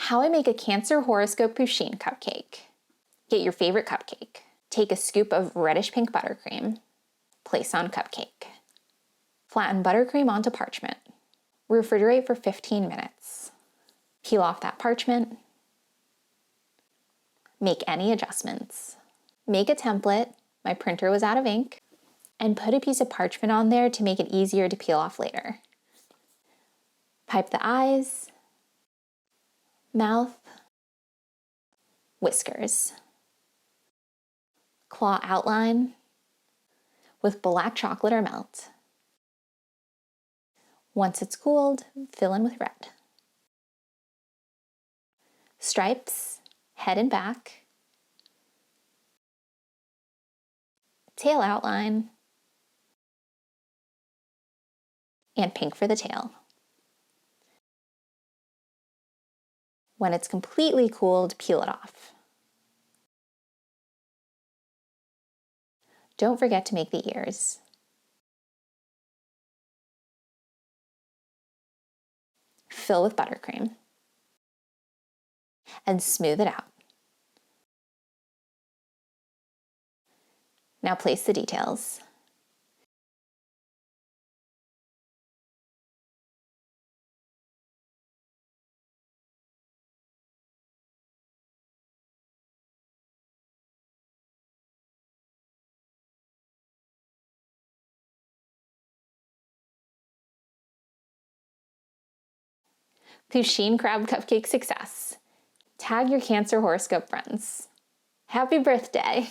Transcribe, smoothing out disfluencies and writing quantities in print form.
How I make a Cancer horoscope Pusheen cupcake. Get your favorite cupcake. Take a scoop of reddish pink buttercream. Place on cupcake. Flatten buttercream onto parchment. Refrigerate for 15 minutes. Peel off that parchment. Make any adjustments. Make a template. My printer was out of ink. And put a piece of parchment on there to make it easier to peel off later. Pipe the eyes, mouth, whiskers. Claw outline with black chocolate or melt. Once it's cooled, fill in with red. Stripes, head and back. Tail outline. And pink for the tail. When it's completely cooled, peel it off. Don't forget to make the ears. Fill with buttercream. And smooth it out. Now place the details. Pusheen crab cupcake success. Tag your Cancer horoscope friends. Happy birthday!